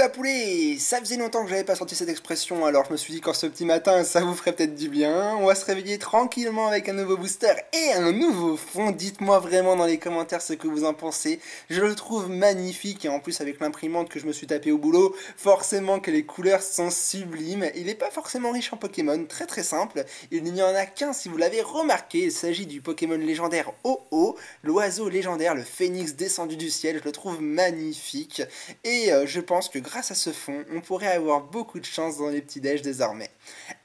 la poulet! Ça faisait longtemps que j'avais pas sorti cette expression, alors je me suis dit qu'en ce petit matin, ça vous ferait peut-être du bien. On va se réveiller tranquillement avec un nouveau booster et un nouveau fond. Dites-moi vraiment dans les commentaires ce que vous en pensez. Je le trouve magnifique et en plus avec l'imprimante que je me suis tapé au boulot, forcément que les couleurs sont sublimes. Il n'est pas forcément riche en Pokémon, très très simple. Il n'y en a qu'un si vous l'avez remarqué. Il s'agit du Pokémon légendaire Ho-Oh, l'oiseau légendaire, le phénix descendu du ciel. Je le trouve magnifique. Et je pense que grâce à ce fond, on pourrait avoir beaucoup de chance dans les petits déj désormais.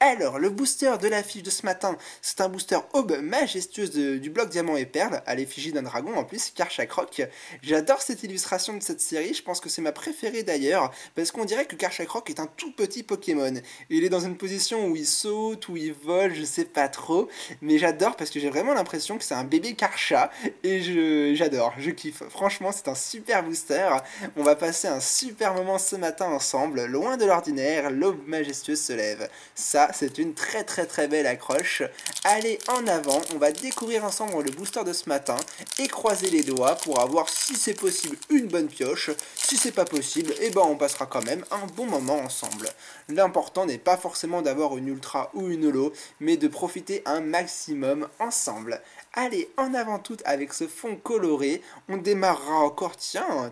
Alors, le booster de l'affiche de ce matin, c'est un booster Aube majestueuse du bloc Diamant et Perle, à l'effigie d'un dragon en plus, Karchakroc. J'adore cette illustration de cette série, je pense que c'est ma préférée d'ailleurs, parce qu'on dirait que Karchakroc est un tout petit Pokémon. Il est dans une position où il saute, où il vole, je sais pas trop, mais j'adore parce que j'ai vraiment l'impression que c'est un bébé Karcha, et j'adore, je kiffe. Franchement, c'est un super booster. On va passer un super moment ce matin ensemble, loin de l'ordinaire, l'aube majestueuse se lève. Ça, c'est une très très très belle accroche. Allez, en avant, on va découvrir ensemble le booster de ce matin et croiser les doigts pour avoir, si c'est possible, une bonne pioche. Si c'est pas possible, eh ben on passera quand même un bon moment ensemble. L'important n'est pas forcément d'avoir une ultra ou une holo, mais de profiter un maximum ensemble. Allez, en avant tout avec ce fond coloré, on démarrera encore, tiens,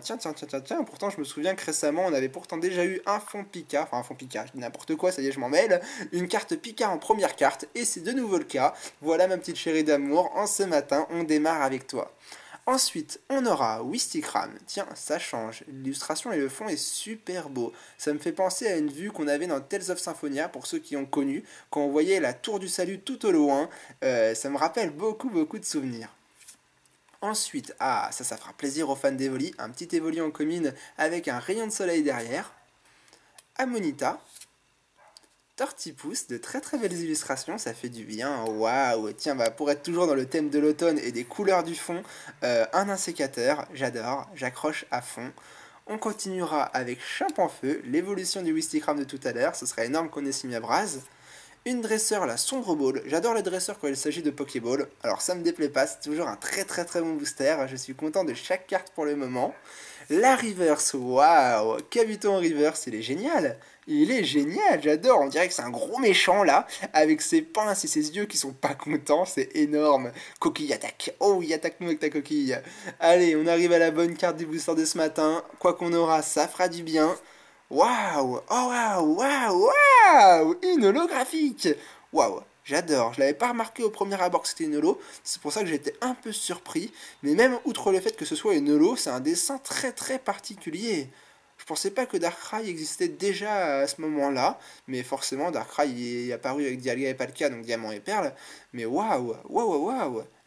pourtant je me souviens que récemment on avait pourtant déjà eu un fond Pika, enfin un fond Pika, je dis n'importe quoi, ça y est je m'en mêle, une carte Pika en première carte, et c'est de nouveau le cas. Voilà ma petite chérie d'amour, en ce matin on démarre avec toi. Ensuite, on aura Wistikram. Tiens, ça change. L'illustration et le fond est super beau. Ça me fait penser à une vue qu'on avait dans Tales of Symphonia, pour ceux qui ont connu, quand on voyait la tour du salut tout au loin. Ça me rappelle beaucoup de souvenirs. Ensuite, ça fera plaisir aux fans d'Evoli. Un petit Evoli en commune avec un rayon de soleil derrière. Amonita. Tortipousse, de très très belles illustrations, ça fait du bien, waouh, tiens, pour être toujours dans le thème de l'automne et des couleurs du fond, un insécateur, j'adore, j'accroche à fond. On continuera avec Champanfeu, l'évolution du Wistikram de tout à l'heure, ce serait énorme qu'on ait Simiabraz. Une dresseur, la Sombre Ball, j'adore les dresseurs quand il s'agit de Pokéball, alors ça me déplaît pas, c'est toujours un très très très bon booster, je suis content de chaque carte pour le moment. La Reverse, waouh, Kabuto en Reverse, il est génial, j'adore, on dirait que c'est un gros méchant là, avec ses pinces et ses yeux qui sont pas contents, c'est énorme. Coquille attaque, oh il attaque nous avec ta coquille. Allez, on arrive à la bonne carte du booster de ce matin, quoi qu'on aura, ça fera du bien. Waouh, oh waouh, une holographique. Waouh, j'adore, je l'avais pas remarqué au premier abord que c'était une holo, c'est pour ça que j'étais un peu surpris, mais même outre le fait que ce soit une holo, c'est un dessin très très particulier. Je pensais pas que Darkrai existait déjà à ce moment-là, mais forcément Darkrai est apparu avec Dialga et Palkia, donc Diamant et Perle, mais waouh,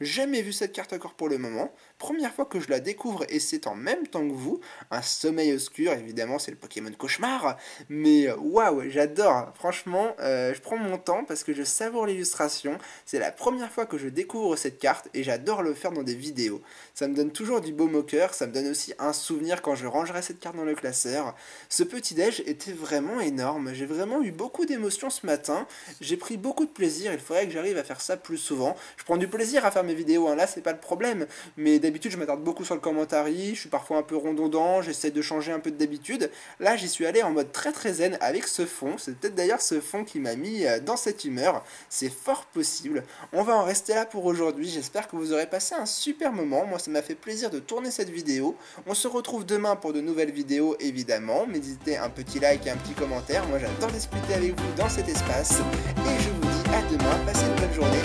jamais vu cette carte encore pour le moment, première fois que je la découvre et c'est en même temps que vous, un sommeil obscur, évidemment c'est le Pokémon cauchemar, mais waouh, j'adore, franchement, je prends mon temps parce que je savoure l'illustration, c'est la première fois que je découvre cette carte et j'adore le faire dans des vidéos, ça me donne toujours du baume au cœur, ça me donne aussi un souvenir quand je rangerai cette carte dans le classeur. Ce petit déj était vraiment énorme, j'ai vraiment eu beaucoup d'émotions ce matin, j'ai pris beaucoup de plaisir, il faudrait que j'arrive à faire ça plus souvent, je prends du plaisir à faire mes vidéos, hein, là c'est pas le problème, mais d'habitude je m'attarde beaucoup sur le commentaire, je suis parfois un peu redondant, j'essaie de changer un peu d'habitude, là j'y suis allé en mode très très zen avec ce fond, c'est peut-être d'ailleurs ce fond qui m'a mis dans cette humeur, c'est fort possible, on va en rester là pour aujourd'hui, j'espère que vous aurez passé un super moment, moi ça m'a fait plaisir de tourner cette vidéo, on se retrouve demain pour de nouvelles vidéos évidemment, n'hésitez un petit like et un petit commentaire, moi j'adore discuter avec vous dans cet espace, et je vous dis à demain, passez une bonne journée.